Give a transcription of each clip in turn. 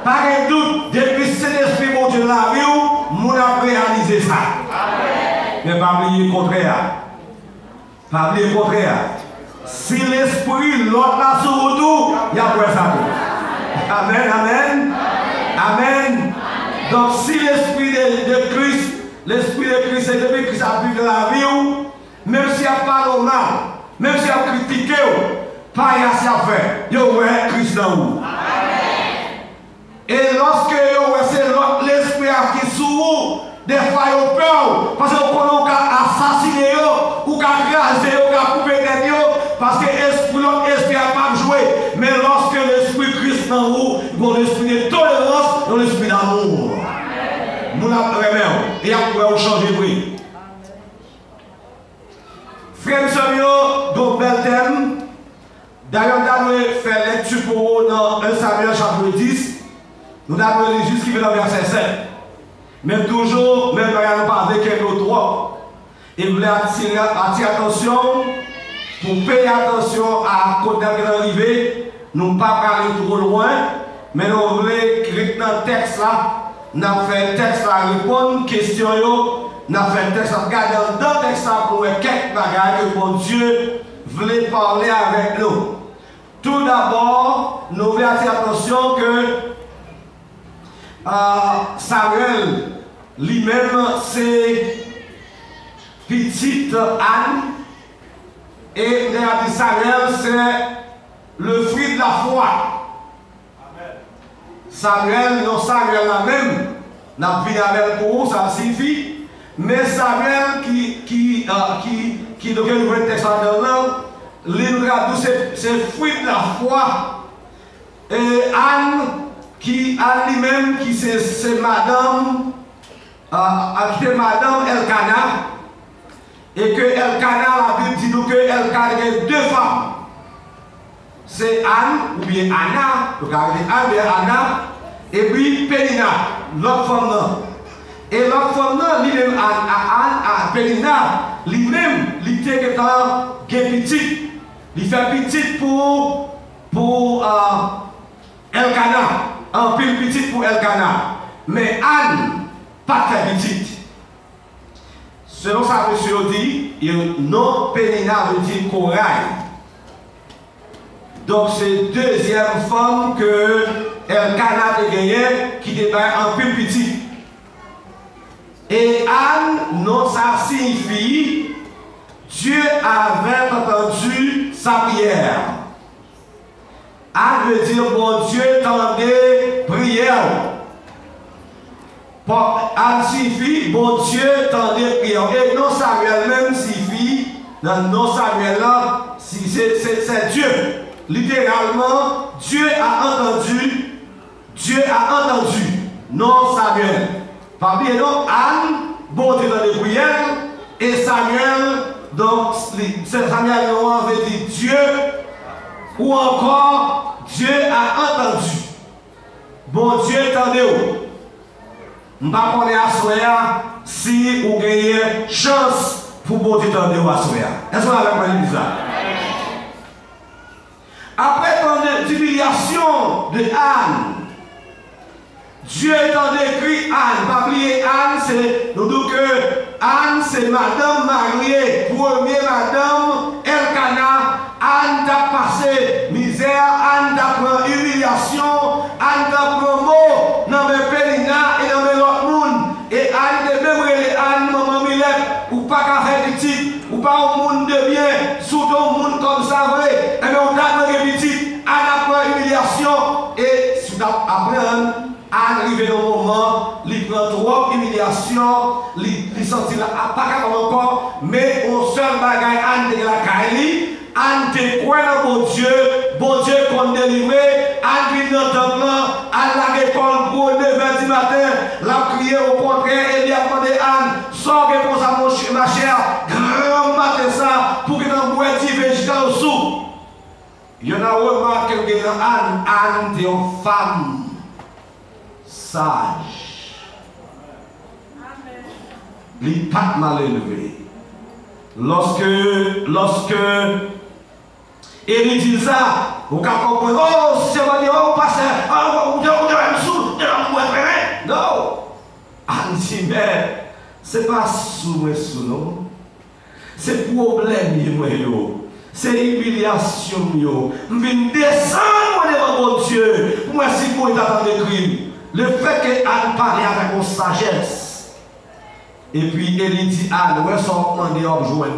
Pas de doute, depuis que c'est l'esprit bon Dieu la vie, nous avons réalisé ça. Mais pas oublier le contraire. Pas oublier le contraire. Si l'esprit, l'autre là sur vous, il y a quoi ça? Amen, amen. Amen. Donc si l'esprit de Christ, c'est depuis Christ a vu de la vie, même s'il a parlé mal, même s'il a critiqué, pas y a ce à faire. Il y a Christ dans vous. Et lorsque c'est l'esprit qui est sous vous, des fois il y a peur, parce que vous pouvez assassiner, ou craser, ou couper des yeux, parce que l'autre esprit n'a pas joué. Mais lorsque l'esprit Christ dans vous, il y a l'esprit de tolérance, il y a l'esprit d'amour. Nous l'avons et il vous changer de bruit. Frère Samuel, donc bel thème. D'ailleurs, nous allons faire lecture pour vous dans 1 Samuel chapitre 10. Nous avons lu jusqu'à le verset 7. Même toujours, même quand nous parlons avec nous trois. Et vous voulez attirer attention, pour payer attention à côté de l'arrivée, nous ne pas parler trop loin, mais nous voulons écrire dans le texte là, nous avons fait un texte à répondre, question, nous avons fait un texte à regarder dans le texte là pour quelques bagages que mon Dieu voulait parler avec nous. Tout d'abord, nous voulons attirer attention que Samuel lui-même c'est petite Anne et Samuel c'est le fruit de la foi. Samuel, non Samuel la même, n'a vu avec pour ça signifie, mais Samuel qui donc le nouveau texte dans l'île c'est le fruit de la foi. Et Anne lui-même, qui c'est Madame Elkana, et que Elkana, la Bible dit nous que Elkana a deux femmes. C'est Anne, ou bien Anna, donc Anne, ou bien Anna, et puis Pénina, l'autre femme là. Et l'autre femme là, lui-même, Pénina, lui-même, il était petit. Il fait petit pour Elkana. Un pile petit pour Elkana. Mais Anne, pas très petite. Selon ça, monsieur dit, non Pénina veut dire corail. Donc c'est deuxième femme que Elkana a gagné qui débat un pile petit. Et Anne, non, ça signifie Dieu avait entendu sa prière. Anne veut dire, bon Dieu, tendez prière. Anne signifie, bon Dieu, tendez prière. Et non Samuel même signifie, dans non Samuel là, c'est Dieu. Littéralement, Dieu a entendu. Dieu a entendu. Non Samuel. Parmi donc Anne, bon Dieu, tendez prière. Et Samuel, donc Samuel veut dire Dieu. Ou encore, Dieu a entendu. Bon Dieu, entendez-vous. Je ne sais pas si vous avez chance pour bon Dieu entendez-vous à soya. Est-ce que vous avez ça? Après ton humiliation de Anne, Dieu est écrit Anne. Pas oublier Anne, c'est nous disons que Anne, c'est Madame mariée, première Madame Elkana. Anne t'a passé misère, Anne t'a pris humiliation, Anne t'a pris mot dans mes Pénina et dans mes autres monde. Et Anne de même Anne, maman Milette, ou pas qu'à faire petit, ou pas au monde de bien, sous ton monde comme ça, vrai. Et bien on t'a pris petit, Anne a pris humiliation. Et après Anne arrive dans le moment, il prend trop humiliation, il sentit là, pas comme encore, mais au seul bagage Anne de la Kaili. Anne te croit dans mon Dieu qu'on délivre, Anne vit dans le temple, Anne la l'école pour 9h du matin, la prière au contraire, et lui a demandé Anne, sors pour ça ma chère, grand matin ça, pour que dans le bois jusqu'à au sous. Il y en a remarqué que Anne est une femme sage. Il n'est pas mal élevé. Lorsque il dit ça, vous pouvez comprendre, oh, c'est bon, oh, pasteur, oh, vous devez me soulever, non. Anne dit, mais c'est pas sous moi, non. C'est problème, moi, c'est humiliation, yo. Je viens descendre devant mon Dieu. Pour moi, si vous êtes dans des crimes, le fait que Anne parle avec une sagesse, et puis elle dit, Anne, où est-ce qu'on demande de joindre?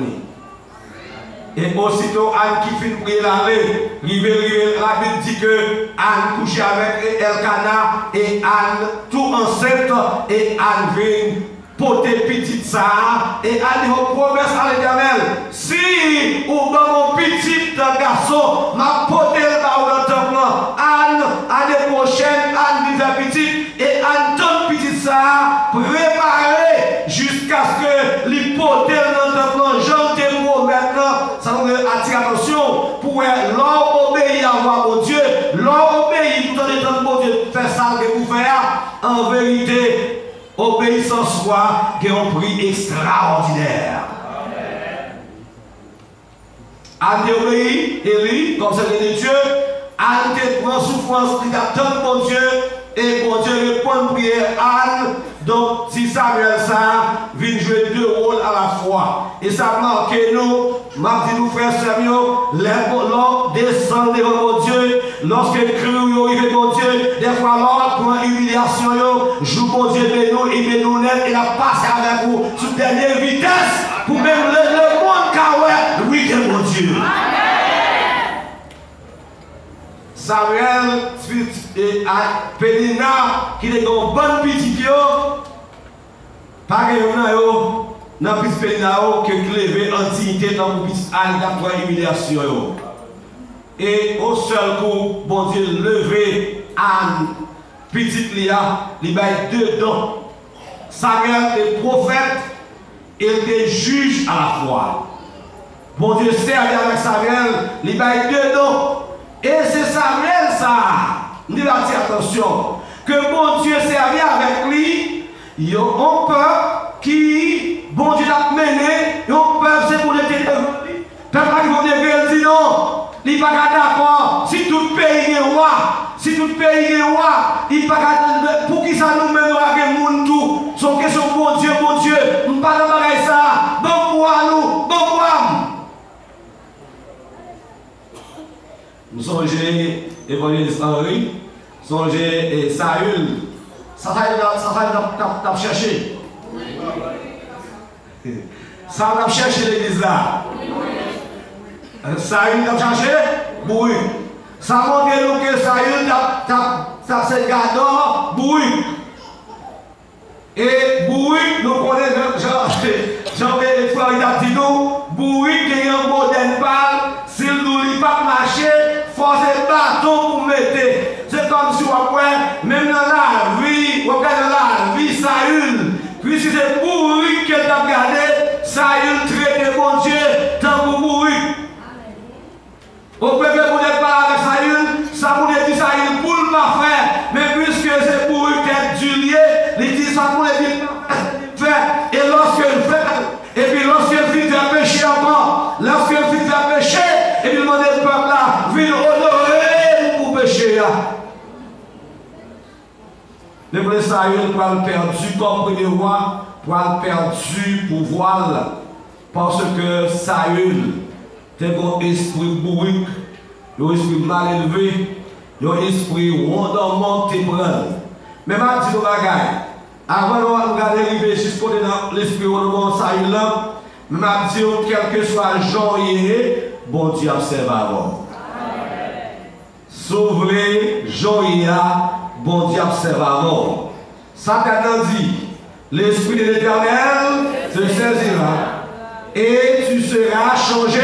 Et aussitôt, Anne qui finit de prier la Bible dit que Anne couchait avec Elkana et Anne tout enceinte et Anne vient porter petite ça et Anne dit une promesse à l'Éternel. Si ou dans mon petit garçon m'a porté le bas dans le temple, Anne, année prochaine, Anne dit à petite et Anne donne petite ça préparée jusqu'à ce que l'hypothèse dans le temple, j'en témoigne maintenant. Ça nous attire attention pour l'homme obéit à mon Dieu, l'homme obéit tout en étant mon Dieu, faire ça que vous faites. En vérité, obéissance soit qui est un prix extraordinaire. Anne obéit, Élie, comme c'est de Dieu, Anne prend souffrance, il attend mon Dieu, et mon Dieu répond prière Anne. Donc, si Samuel ça vient jouer deux rôles à la fois. Et ça marque nous, m'a dit nous frères Samuel, l'homme descend devant mon Dieu, lorsque criou arrive mon Dieu, des fois l'homme prend humiliation, joue mon Dieu de nous, et nous net, et la passe avec vous sous dernière vitesse, pour même le monde car oui que mon Dieu. Samuel et Pénina, qui est une bonne petite, pas que dans petite Pénina, que clévé antiquité dans une petite Anne qui humiliation. Et au seul coup, bon Dieu, levé Anne, petite Lia, il a deux dons. Samuel est prophète et était juge à la fois. Bon Dieu servait avec Samuel, il a deux dons. Et c'est Samuel ça, nous devons faire attention, que bon Dieu servait avec lui, il y a un peuple qui, bon Dieu l'a mené, et un peuple c'est pour le devant lui. Peuple qui vont dire, il dit non, il n'est pas d'accord, si tout pays est roi, si tout pays est roi, il n'est pas d'accord, pour qui ça nous mène à un monde tout, son question bon Dieu, nous ne parlons pas de ça, bon pour nous, bon pour nous. Nous songez évangéliste Henri, songez Saül. Ça va chercher. Ça va chercher l'église là. Saül va chercher? Oui. Ça montre nous que Saül a fait gardant, oui. Et oui, nous connaissons, Jean-Pierre dit nous, oui, qui est un modèle pâle, s'il ne lit pas marcher, force le bâton pour mettre. C'est comme si on même dans la vie, on regarde dans la vie, Saül, puis si c'est pourri qu'elle a regardé, Saül traite mon Dieu, tant pour pourri. Au peut que vous n'êtes pas avec Saül, ça vous dit Saül pour le pas faire, mais puisque c'est pourri qu'elle du lié, il dit ça pour le faire, et lorsqu'elle fait, et puis lorsqu'elle finit de pécher encore, lorsqu'elle finit de pécher, et puis demande au peuple là, viens honorer pour pécher. Le vrai Saül pour le perdu comme premier roi, pour le perdu pouvoir, parce que Saül était un esprit bourrique, un esprit mal élevé, un esprit rondement tébrel. Mais je dis aux bagailles, avant de regarder jusqu'au l'esprit rondement Saül là, je dis quel que soit Jean et bon Dieu observe avant. Sauver Jean bon Dieu observe avant. Satan dit, l'esprit de l'Éternel te saisira et tu seras changé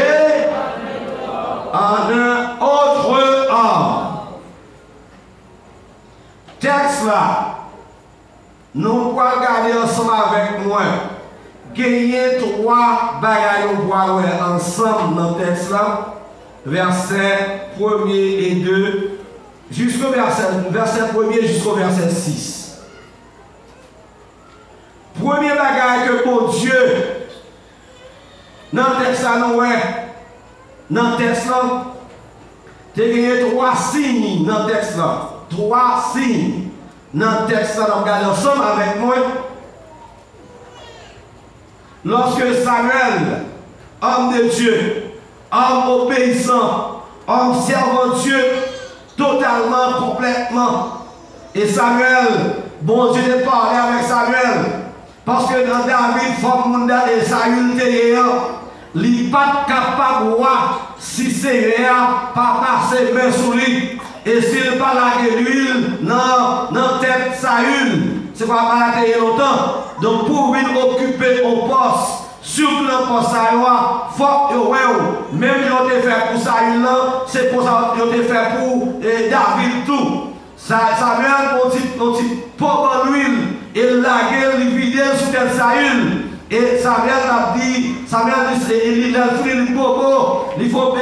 en un autre homme. Texte là, nous pouvons regarder ensemble avec moi. Gagner trois bagailles ensemble dans le texte là. verset 1er et 2, jusqu'au verset 1er jusqu'au verset 6. Premier bagage que mon Dieu, dans le texte là, dans le texte là, tu as 3 signes dans le texte là. 3 signes dans le texte là, on regarde ensemble avec moi. Lorsque Samuel, homme de Dieu, homme obéissant, homme servant Dieu, totalement, complètement, et Samuel, bon Dieu de parler avec Samuel, parce que dans David, Fomunda et Saül, il n'est pas capable de voir si c'est pas passer main sur lui. Et s'il pas la l'huile dans la tête Saül, c'est pas pas la longtemps. Donc pour lui occuper un poste, surtout le poste Saül, il faut que même si on te fait pour Saül, c'est pour ça qu'on te fait pour David tout. Samuel, on dit pas l'huile, et la gueule, il vide sur tête Saül. Et Samuel a dit, il a fait le bobo, il faut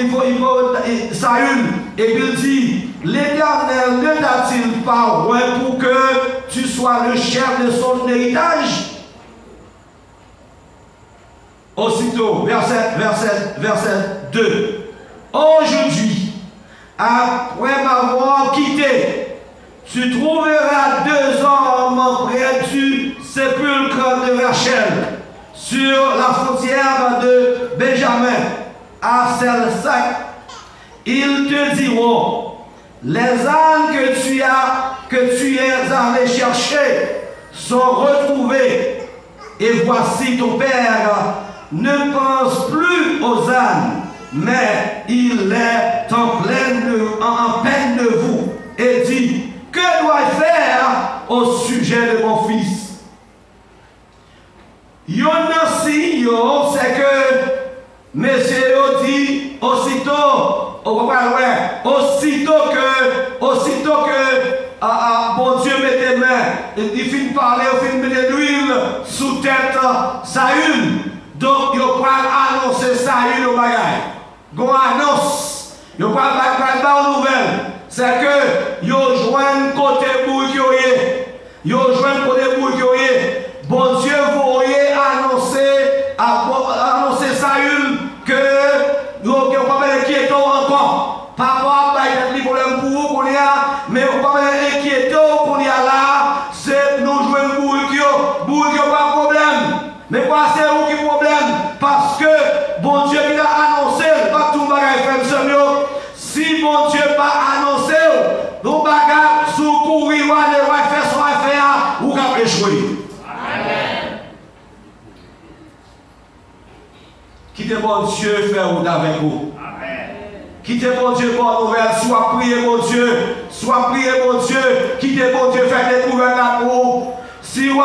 Saül, et puis il dit, l'Éternel ne t'a-t-il pas ouais pour que tu sois le chef de son héritage? Aussitôt, verset 2. Aujourd'hui, après m'avoir quitté, tu trouveras 2 hommes près du sépulcre de Rachel, sur la frontière de Benjamin, à Selsac. Ils te diront, les ânes que tu es allé chercher sont retrouvés. Et voici ton père ne pense plus aux ânes, mais il est en peine de vous. Et dit, que dois-je faire au sujet de mon fils? C'est que monsieur dit aussitôt que bon Dieu met des mains, il finit parler, il finit mettre de l'huile sous tête Saül. Donc il va annoncer Saül au bagage. Gon annonce, il va pas une nouvelle. C'est que il joint côté bouille qui est. Il joint côté bouille qui est. Bon Dieu voyait annoncer Saül que nous ne pouvons pas inquiéter encore. Pas de problème pour vous, mais on ne peut pas inquiéter qu'on y a là, c'est nous jouer un boule qui n'a pas de problème. Mais quoi, c'est où qui problème? Parce que bon Dieu qui a annoncé, pas tout le monde fait mieux. Si bon Dieu n'a pas annoncé, nous bagarre sous courir, on va faire son affaire, ou qu'on va échouer. Quittez bon Dieu, faire route avec vous. Quittez bon Dieu, bonne nouvelle. Soit priez mon Dieu. Soit priez mon Dieu. Quittez bon Dieu, faites découverte là pour vous. Si vous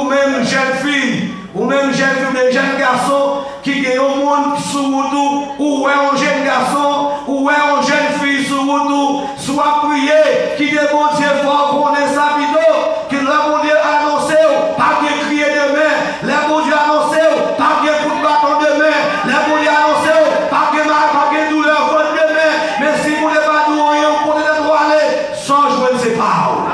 même jeune fille, ou même jeune garçon, qui est au monde sous vous, ou un jeune garçon, ou un jeune fille sous vous, soit priez. Quittez bon Dieu, fort qu'on ait sa vidéo, que le bon Dieu annoncé, pas de crier de main. Le bon Dieu annoncé, pas de coup de bâton de main. Le bon Dieu annoncé, pas de douleur de main. Mais si vous ne voulez pas nous rien, vous pouvez être droit aller, sans jouer de ses paroles.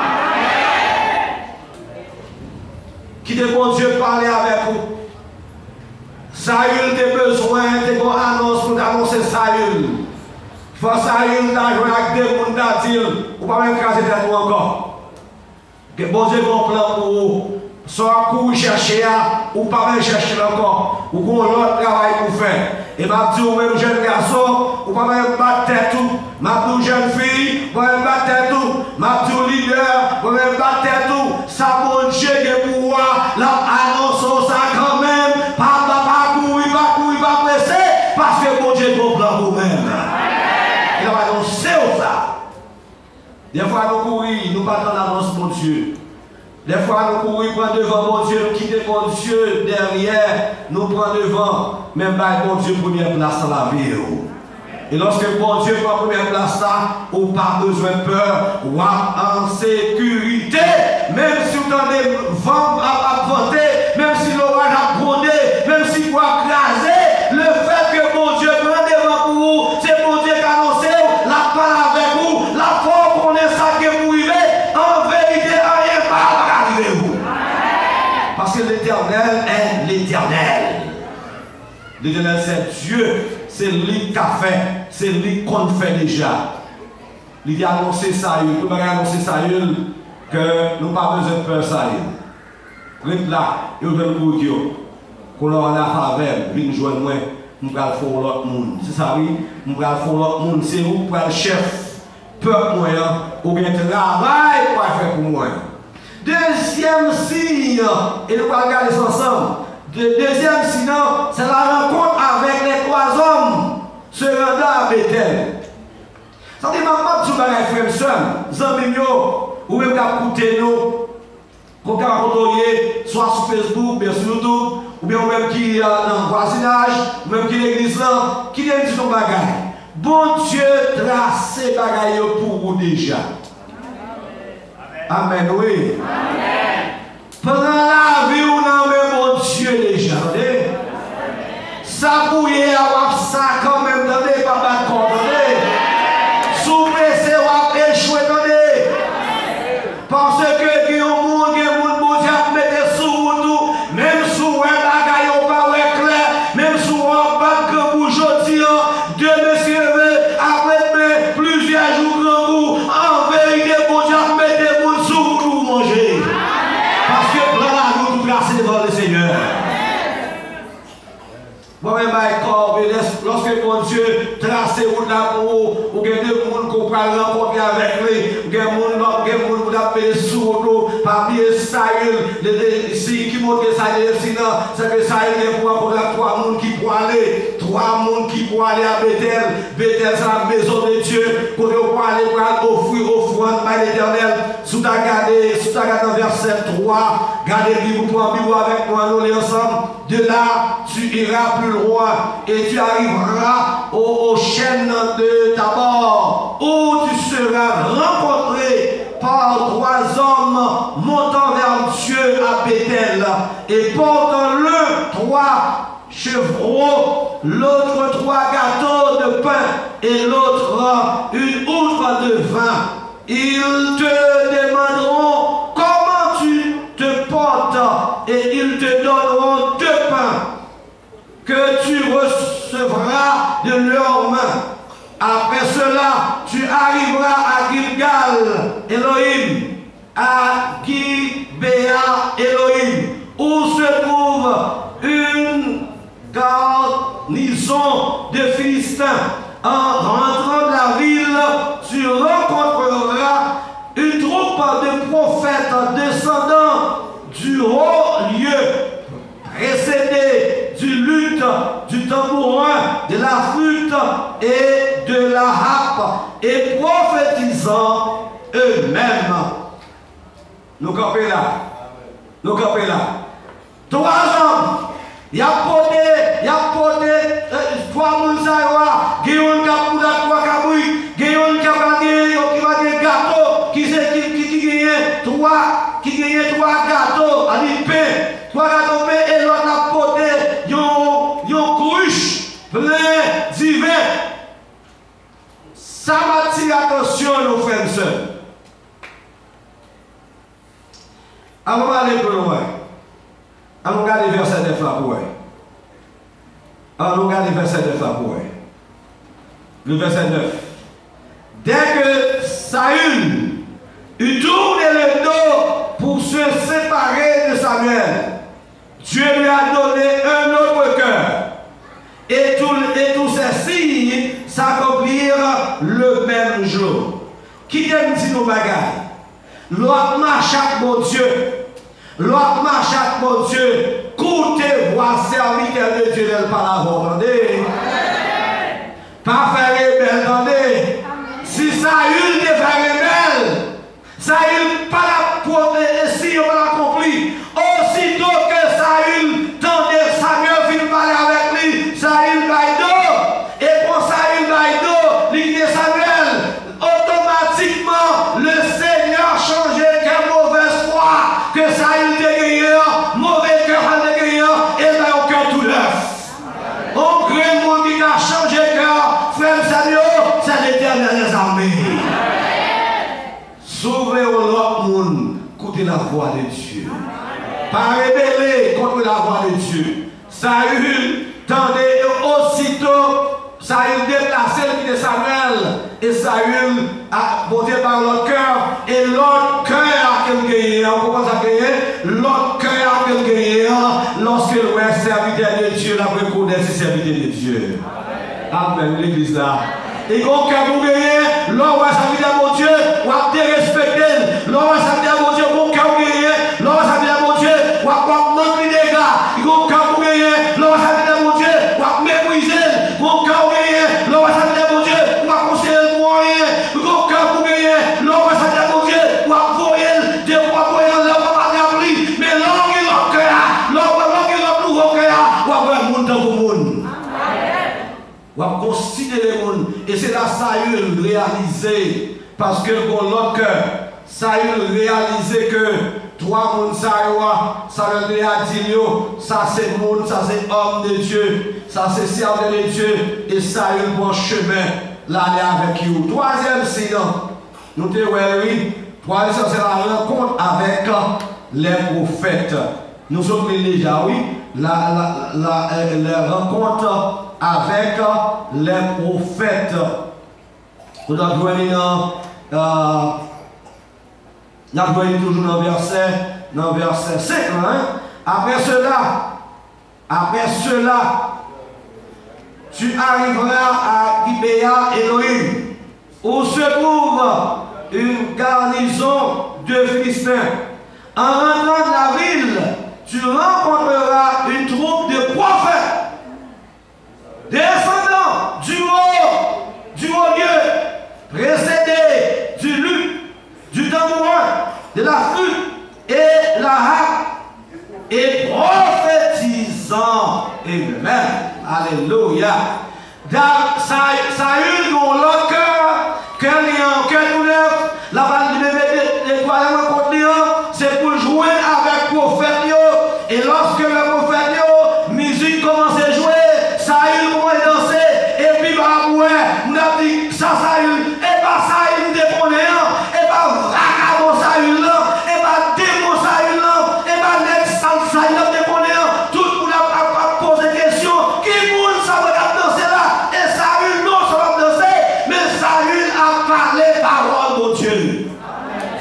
Quittez bon Dieu parler avec vous. Saül a besoin de une annonce pour annoncer Saül. Il faut Saül d'avoir avec des gens qui disent, ou pas même craser tête encore. Que bon Dieu a un plan pour vous. Soit pour chercher, ou pas même chercher encore. Ou qu'on a l'autre travail pour faire. Et m'a dit, même jeune garçon, ou pas même battre tête tout. M'a dit, jeune fille, ou pas même battre tête tout. M'a dit, leader, ou pas même battre tête tout. Ça, bon Dieu, de pouvoir, là, annonce ça quand même. Pas courir, pas presser. Parce que bon Dieu a un plan pour vous-même. Il va annoncer ça. Des fois, nous courir, nous pas dans l'annonce, mon Dieu. Des fois, nous courons, prendre devant mon Dieu, nous quittons mon Dieu derrière, nous prenons devant, même par mon Dieu, première place dans la vie. Et lorsque mon Dieu prend première place là, on n'a pas besoin de peur, ou en sécurité, même si vous avez vent à voter, même si l'orage a brodé, même si vous a crasé, le fait que mon Dieu prend devant pour vous, c'est mon Dieu L'Éternel, c'est Dieu. C'est lui qui a fait. C'est lui qu'on fait déjà. Il a annoncé ça, il a annoncé ça, que nous n'avons pas besoin de peur ça. Reste là, il y a un coup de qu'on a la faveur, viens joindre moi, nous allons faire l'autre monde. C'est ça, oui? Nous allons faire l'autre monde. C'est vous pour le chef, peuple moyen, ou bien travail pour faire pour moi. Deuxième signe, et nous allons regarder ça ensemble. Deuxième signe, c'est la rencontre avec les trois hommes se rendant à Bethel. Ça dit, maman, tu vas faire frère, soeur, amis, ou même qu'à écouter nous, qu'on peut rencontrer, soit sur Facebook, bien sur YouTube, ou bien même qui est dans le voisinage, ou même qui est l'église là, qui vient de ton bagage. Bon Dieu, tracez bagaille pour vous déjà. Amen, oui. Amen. Pendant la vie, on a même bon Dieu déjà. Ça bouillait à ça quand même, attendez, pas d'accord, attendez. Sous-pressé ou échoué, attendez. Parce que il y a un monde qui met sous tout, même sous un bagaille, pas clair, même sous un bac que vous aujourd'hui, Dieu me après plusieurs jours grand goût, en vérité, bon Dieu met des bouts sous vous manger. Parce que pour la nous placer devant le Seigneur. Moi-même, lorsque mon Dieu trace route d'amour, ou il y a des gens qu'on peut rencontrer avec lui, ou il y a des gens qui appellent sous l'eau, parmi Saül, si qui montre que Saül, sinon, c'est que Saül est pour rencontrer trois personnes qui pourraient aller, à Bethel. Bethel, c'est la maison de Dieu, pour aller pour offrir offrande à l'Éternel. Si tu as regardé dans verset 3, regardez le Bible avec moi, nous les ensemble. De là, tu iras plus loin et tu arriveras aux chaînes de Tabor, où tu seras rencontré par trois hommes montant vers Dieu à Bethel et portant l'un trois chevreaux, l'autre trois gâteaux de pain et l'autre une outre de vin. Ils te demanderont comment tu te portes et ils te donneront deux pains que tu recevras de leurs mains. Après cela, tu arriveras à Gilgal, Elohim, à Gibéa, Elohim, où se trouve une garnison de Philistins. En rentrant de la ville, tu rencontreras une troupe de prophètes descendant du haut lieu, précédés du luth, du tambourin, de la flûte et de la harpe, et prophétisant eux-mêmes. Nous campons là. Trois hommes, il y a porté, trois moussards, qui ont trois cabouilles, qui ont des gâteaux, qui gagnent trois gâteaux à l'épée, trois gâteaux pain, et l'autre a porté, yon cruche plein divin. Ça m'attire attention, nos frères et sœurs. Avant d'aller plus loin, allons regarder verset 9 là pour le verset 9. Dès que Saül eut tourné le dos pour se séparer de Samuel, Dieu lui a donné un autre cœur. Et tous ces signes s'accomplirent le même jour. Qui aime dit nos bagages? L'autre marche avec mon Dieu. L'autre marche avec mon Dieu. Coutez, voir serviteur de Dieu par la voix. Entendez? Pas faire rebelle, entendez? Si Saül te fait rebelle, Saül pas la protéger, si on va l'accomplir. Aussitôt que Saül tendait Samuel fin parler avec lui, Saül baïdo, et pour Saül baïdo, il dit Samuel, automatiquement le Seigneur changeait quelle mauvaise foi que Saül te gagné, mauvais cœur te gagné, et là au cœur tout neuf. Au grand monde qui a changé cœur, frère Samuel, c'est l'Éternel des armées. Sauvez l'autre monde, écoutez la voix de Dieu. Pas rébeller contre la voix de Dieu. Saül Tandis aussitôt, Saül déplacé le de Samuel. Et Saül a posé par l'autre cœur. Et l'autre cœur a quel gagné. Pourquoi ça gagné? L'autre cœur a quel gagné. Lorsque le serviteur de Dieu l'a reconnaît, c'est serviteur de Dieu. Amen. L'église là. Et quand vous gagnez, l'homme va servir à mon Dieu, ou à te respecter. L'homme va servir à mon Dieu, mon cœur gagnez. L'homme va servir à mon Dieu, ou à manquer des gars. Et quand vous gagnez, l'homme va servir à mon Dieu, ou à mépriser. Mon cœur gagnez, l'homme va servir à mon Dieu, ou à conseiller le moyen. Quand vous gagnez, l'homme va servir à mon Dieu, ou à voyer, des fois voyer, l'homme va remplir. Mais l'homme qui l'a cœur, l'homme qui l'a nouveau cœur, ou à voir le monde dans le monde. Ou à considérer le monde. Et c'est là Saül réalisé, parce que pour l'autre cœur, Saül réalisé que trois mondes ça veut dire ça c'est monde, ça c'est homme de Dieu, ça c'est serviteur de Dieu, et Saül prend chemin l'aller avec vous. Troisième signe, nous te oui, troisième c'est la rencontre avec les prophètes. Nous sommes déjà, oui, la rencontre avec les prophètes. Nous avons toujours dans le verset 5. Hein? Après cela, tu arriveras à Gibéa Elohim, où se trouve une garnison de Philistins. En rentrant de la ville, tu rencontreras une troupe de prophètes, descendant du haut lieu, précédés du luth, du tambourin, de la flûte et la harpe, et prophétisant. Amen. Alléluia. Saül, dans leur cœur nous lève, la balle de c'est pour jouer avec le prophète. Et lorsque le prophète, musique commence à jouer, Saül commence à danser, et puis on a dit, ça Saül, et pas Saül déconné, et pas vagabond Saül là, et pas démon Saül là, et pas l'ex Saül déconné, tout le monde a posé question, qui monde ça va danser là, et Saül non ça va danser, mais Saül a parlé parole mon Dieu.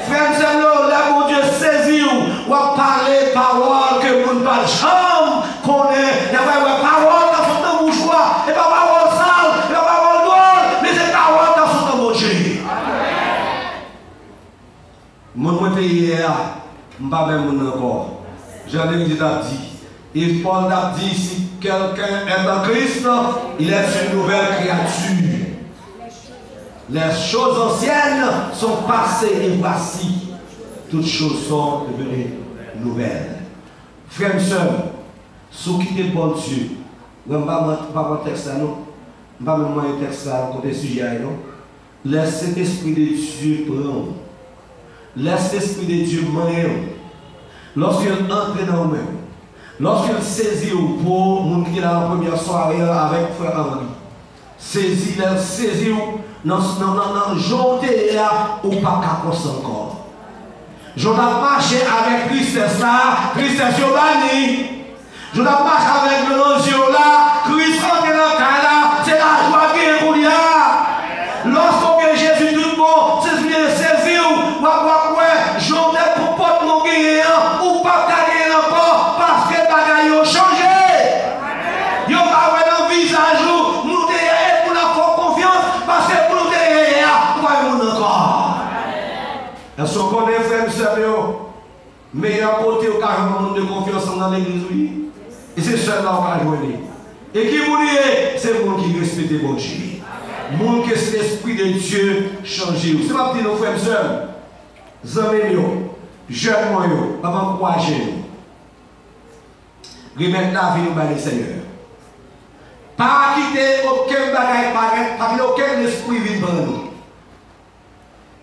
Frère, c'est là, mon Dieu saisi ou a parlé parole que vous ne parlez jamais connaît. Il y a pas parole dans son bouchoir, et pas parole sale, et pas parole drôle, mais c'est parole dans son mon Dieu. Mon était hier, je ne sais pas même encore. J'en ai dit, et Paul a dit, si quelqu'un est dans Christ, il est une nouvelle créature. Les choses anciennes sont passées et voici, toutes choses sont devenues nouvelles. Frères et sœurs, si vous quittez le bon Dieu, je ne vais pas mon texte à nous, je ne vais pas mon texte à côté sujet à nous. Laissez l'Esprit de Dieu prendre. Laissez l'Esprit de Dieu manier. Lorsqu'il entre dans nous-mêmes, lorsqu'il saisit pour nous qui est dans la première soirée avec Frère Henri, saisit non, j'ôtais là ou pas qu'à cause encore. Je dois marcher avec tristesse là, tristesse au banni. Je dois marcher avec le l'ange là, Christ rentre dans le cas là, c'est la joie qui est pour lui. Lorsqu'on est Jésus tout bon, c'est ce qui est saisi ou ouais, j'ôtais pour porter mon guérir ou pas gagner encore parce que bagaille ont changé. Yo va voir dans le visage où nous devons pour la confiance parce que pour nous devons encore. Est-ce qu'on connaît frère sérieux? Meilleur côté au cas où de confiance dans l'église, oui. Et c'est seulement au cas où et qui vous dit, c'est le monde qui respecte bon Dieu. Le monde qui est l'esprit de Dieu changé. C'est pas petit nos frères et sœurs. Amis, jeunes, pas encourager. Remettre la vie au le Seigneur. Pas quitter aucun bagage, pas quitter aucun esprit vivant nous.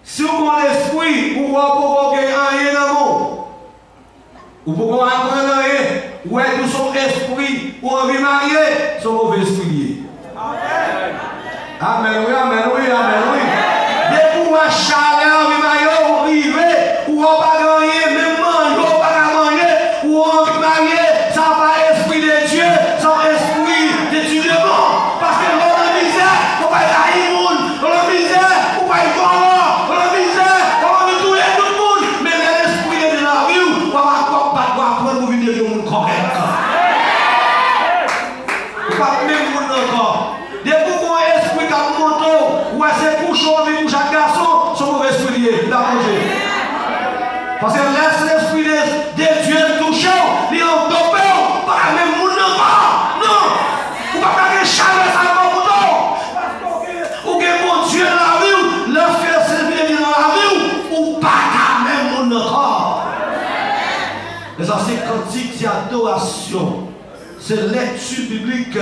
Si vous avez l'esprit, vous pouvez gagner rien dans le monde. Vous pouvez apprendre rien. Ou est tout son esprit, ou envie marier, son mauvais esprit. Amen, oui, amen, oui, amen, oui. Dès que vous avez chaleur, envie marier, ou river, ou on pas gagner, même manger, ou pas manger, ou envie marier, ça va esprit de Dieu, son esprit chaud pour chaque garçon, son mauvais esprit lié, d'arranger. Parce que laisse l'esprit de Dieu toucher, il est en topé, pas même mon enfant. Non, ou pas qu'un chaleur ça va pour toi. Ou que mon Dieu dans la vie, lorsque c'est bien dans la vie, ou pas qu'un même mon enfant. Les anciens cantiques, c'est adoration, c'est lecture biblique.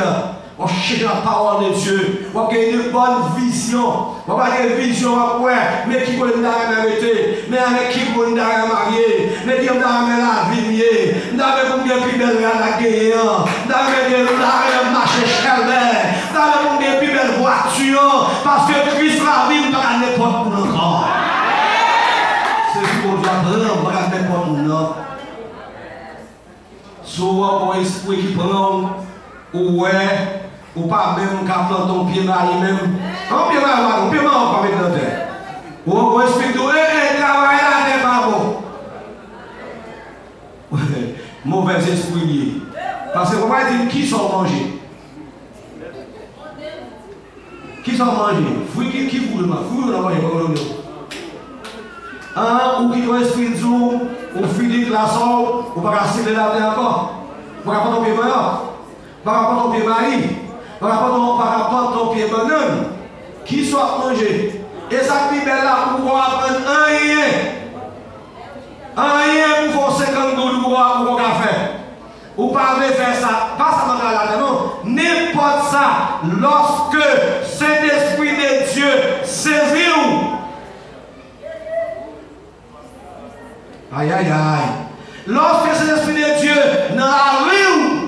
On cherche la parole de Dieu. On a une bonne vision. On a une vision après. Mais qui peut nous arrêter? Mais avec qui peut nous marier? Mais qui peut nous la vie? Nous avons combien de plus belles la guerre? Nous avons marché chevet. Nous avons combien de plus belles voitures? Parce que Christ la vie par n'importe où encore. C'est ce qu'on doit prendre par n'importe où. Souvent, pour l'esprit qui prend, ouais. Ou pas même qu'à planter ton pied marié même. Un pied marié, on peut même pas mettre dans la terre. Ou on explique tout, travail là, c'est pas bon. Mauvais esprit. Parce que on va dire qui sont mangés. Qui sont mangés? Fruits qui vous le mangez? Fruits ou manger? Ou qui doit esprit du ou finir la sorte, ou pas casser la terre encore. Ou pas ton pied marié. Par rapport à ton pied marié. Par rapport à ton pied banane, qui soit mangé. Et ça qui est là pour apprendre rien. Rien pour faire 50 gouttes pour un café. Ou pas faire ça. Pas ça dans la tête, non. N'importe ça. Lorsque cet esprit de Dieu saisit. Aïe aïe aïe. Lorsque cet esprit de Dieu dans la vie.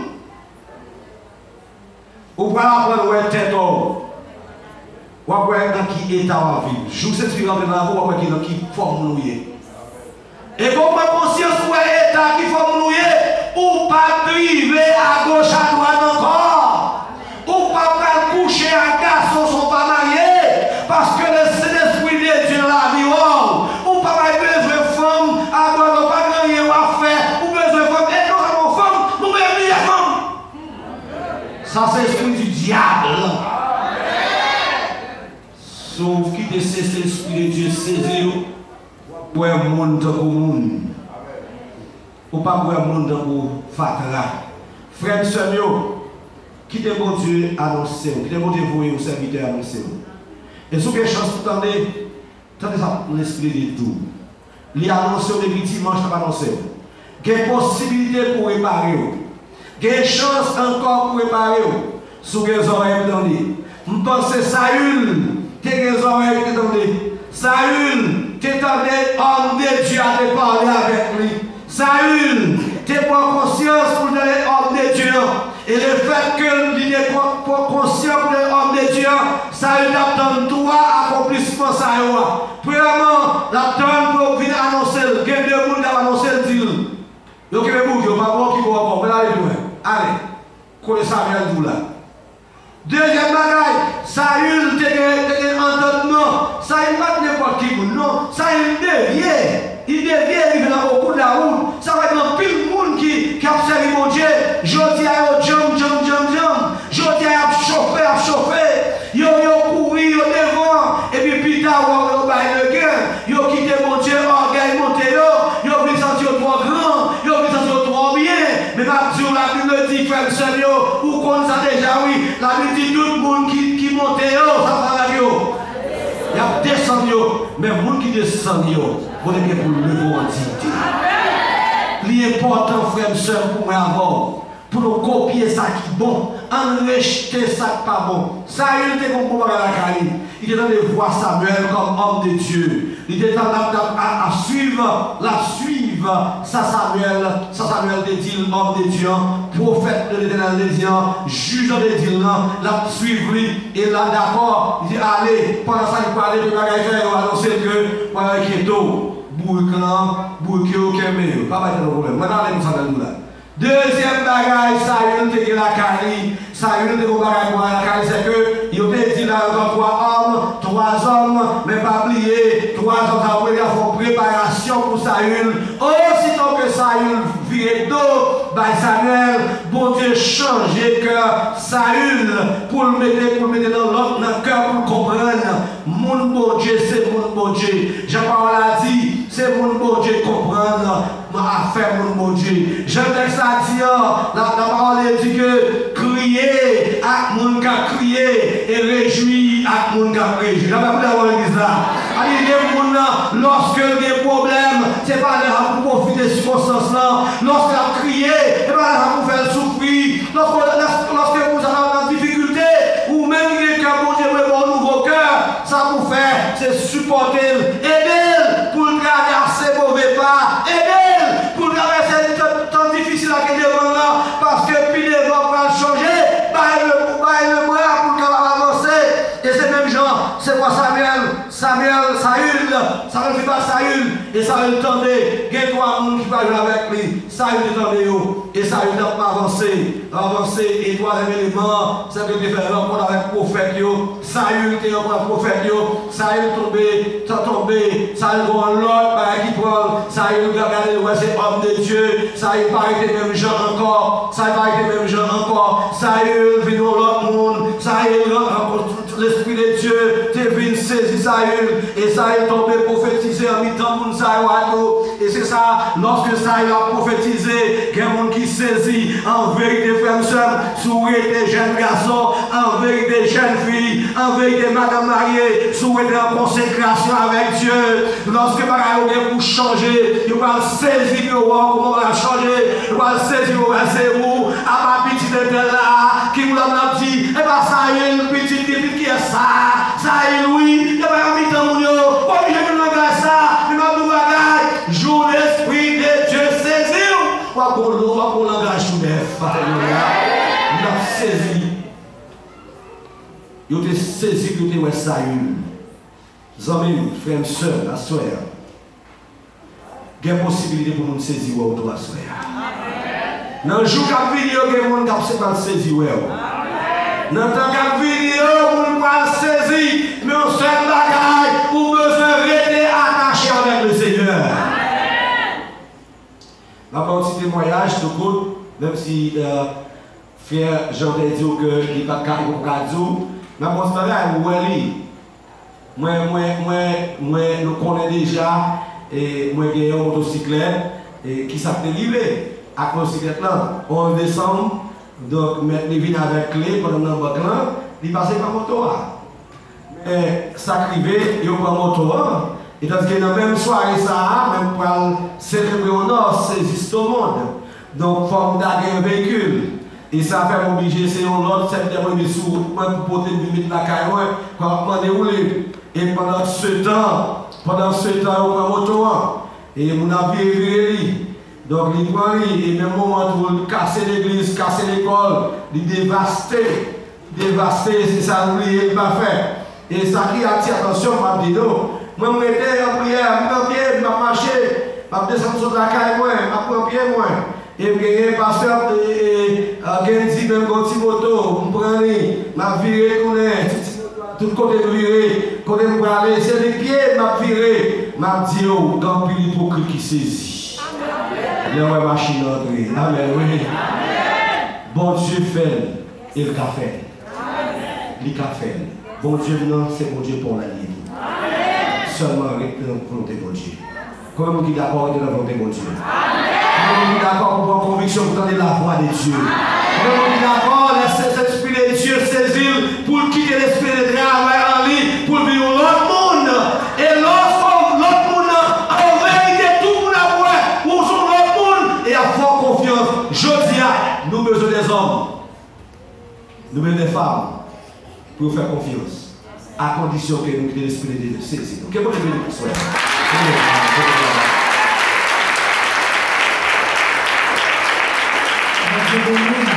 Ou pour apprendre où est tête ou après dans qui état en vie. Je vous explique dans la voie ou après dans qui forme nous. Et pour prendre conscience où est état qui forme nous, ou pas priver à gauche à droite encore. Ou pas coucher à garçon sont pas mariés parce que le Saint-Esprit de Dieu dans la vie. Ou pas besoin de femme à droite, pas rien à faire. Ou besoin de femme et nous avons femme, nous même les femmes. Ça c'est l'esprit du diable. Sauf qui décède l'esprit de Dieu saisir pour un monde dans le monde. Ou pas pour un monde dans le fatra. Frères et sœurs, qui te bon Dieu annoncer, qui te bon Dieu vouer au serviteur annoncer. Et si vous avez chance de tendre ça l'esprit de tout. Il a annoncé depuis dimanche, il a annoncé. Il y a possibilité pour réparer. Il y a chance encore pour réparer. Sous les oreilles tendées. Je pense que Saül, tu as les oreilles tendées. Saül, tu t'entendais, homme de Dieu à te parler avec lui. Saül, tu prends conscience pour l'homme de Dieu. Et le fait que il n'est pas conscient pour l'homme de Dieu, Saül attend trois accomplissements. Premièrement, l'attend pour venir annoncer. Il y a deux personnes qui vont annoncer le deal. Donc il y a des gens qui vont pas qui vont encore. Mais allez loin. Allez, connaissez ça bien tout là. Deuxième bagaille, Saül te entendement. Saül pas n'importe qui, non. Saül dévié. Il dévie, il vient au bout de la route. Ça va être un pile de monde qui a servi mon Dieu. Je dis à eux, jump. Je dis à chauffer. Yo couru, yo devant. Et puis plus tard, on va le gain. Yo quitté mon Dieu, orgueil monté là. Yo venu sentir trop grand. Yo venu sentir trop bien. Mais ma Dieu, la Bible dit, frère, Seigneur, ou qu'on ça déjà, oui. La Bible dit, tout le monde qui monte là, ça va la yo. Il y a descendu, mais le monde qui descend, vous devez pour le lever en dignité. L'important, frère et soeur, pour moi avoir, pour nous copier ça qui est bon, en rejeter ça qui n'est pas bon. Saül était comme pour la caille. Il était en train de voir Samuel comme homme de Dieu. Il était en train à suivre ça Samuel de Dieu, homme de Dieu, prophète de l'éternel de Dieu, juge de Dieu, l'a suivre et là d'accord, il dit allez, pendant ça il peut aller, il va annoncer que, voilà qui est tôt, bourquet au kémé, pas de problème. Maintenant, allez nous s'en là. Deuxième bagaille, Saül te dit la caille. Saül te dit la caille, c'est que il te dit là trois hommes, mais pas oublier, 3 hommes après, ils font préparation pour Saül. Aussitôt que Saül virer dos, bah Samuel, bon Dieu changer cœur Saül pour le mettre dans l'autre cœur pour comprendre. Mon bon Dieu, c'est mon bon Dieu. Jean-Paul a dit, c'est mon bon Dieu comprendre ma affaire, mon bon Dieu. Jean-Texte a dit, la parole dit que crier à mon cas crier et réjouir à mon cas réjouir. La Bible a dit ça. Lorsque il y a des problèmes, c'est pas là pour profiter de circonstances là. Lorsqu'il a crié, c'est pas là pour faire souffrir. Lorsque vous avez une difficulté, ou même il y a bon Dieu un nouveau cœur, ça vous fait, c'est supporter, aider pour le garder à ses mauvais pas, aider pour le garder cette temps difficile à qu'il devant là, parce que puis les gens vont changer, le bras pour qu'il avancer. Et c'est même gens, c'est quoi Saül fait pas Saül, et Saül tendait, il y a trois personnes qui parlent avec lui, Saül tendait, et Saül n'a pas avancé, et troisième élément, c'est que tu fais l'encontre avec le prophète, Saül était encore le prophète, Saül tombé, Saül prend l'autre, qui prend, Saül regarde, ouais, c'est homme de Dieu, Saül pas été même gens encore, Saül vit dans l'autre monde, Saül rencontre l'Esprit de Dieu, tu viens saisir Saül, et Saül tombé prophétisé en mi-temps pour Saül, et c'est ça, lorsque Saül a prophétisé, il y a des gens qui saisit en vérité, frères et sœurs, souhaiter des jeunes garçons, en vérité des jeunes filles, en vérité madame mariée, souhaiter en consécration avec Dieu. Lorsque vous avez pour changer, vous allez saisir comment on va changer, vous allez saisir c'est vous, à ma petite de là, qui vous l'a dit, et bien Saül, petit qui est ça, Saül, oui, il n'y a pas un mi-temps, pourquoi je ne me regarde ça, mais ma bagaille, joue l'Esprit de Dieu saisir. Quoi pour le langage tout neuf, il a saisi. Il a saisi que tu es Saül. Amis, frères et sœurs, la soeur. Il y a une possibilité pour nous saisir ou toi, soeur. Dans le jour qui vient, il y a des gens qui vont saisir. Dans le temps qui vient, on va saisir. Mais on se fait bagaille pour besoin de rester attaché avec le Seigneur. Je vais faire un petit témoignage, tout le monde, même si frère Jean a dit qu'il n'est pas capable de dire, mais mon frère, moi, nous connaissons déjà, et moi, j'ai un motocyclette qui s'appelle livré. À la motocyclette là, on descend, donc, il vient avec clé pendant le bac là, il passe par moto. Mais ça arrive, il prend moto. Et tandis que dans la même soirée, ça, même pour célébrer au nord, c'est juste au monde. Donc, il faut d'aller un véhicule. Et ça fait m'obliger, c'est un autre, c'est des sous pour porter une la caille, pour m'en dérouler. Et pendant ce temps, on prend moto. Et mon avis est viré. Donc, il prend et même moment où il casse l'église, casse l'école, il dévasté, c'est ça, il va faire. Et ça qui attire attention, m'a dit non. Moi, je m'étais en prière, je m'a marché, je descends sur la caille, je prends pied, et puis, le pasteur dit, même quand il moto, je prends, je viré, tout côté viré, côté je aller, c'est les pieds, je viré, je dit, oh, tant pis l'hypocrite qui saisit. Il y a une machine d'entrée. Amen, oui. Bon Dieu fait, il l'a fait. Il l'a fait. Bon Dieu, non, c'est bon Dieu pour la vie. Seulement avec la volonté de Dieu. Comment nous sommes d'accord avec la volonté de Dieu? Comment nous sommes d'accord pour la conviction pour donner la voix de Dieu? Comment nous sommes d'accord, laisser l'esprit de Dieu saisir pour quitter l'esprit de travail en lui, pour vivre l'autre monde. Et lorsqu'on l'autre monde, en vérité, tout le monde a voix pour son autre monde et à fort confiance. Je dis, nous besoin des hommes, nous besoin des femmes pour faire confiance. À condition que nous quittons l'esprit de Dieu saisir. Ok, bon, je vais vous souhaiter. Thank you.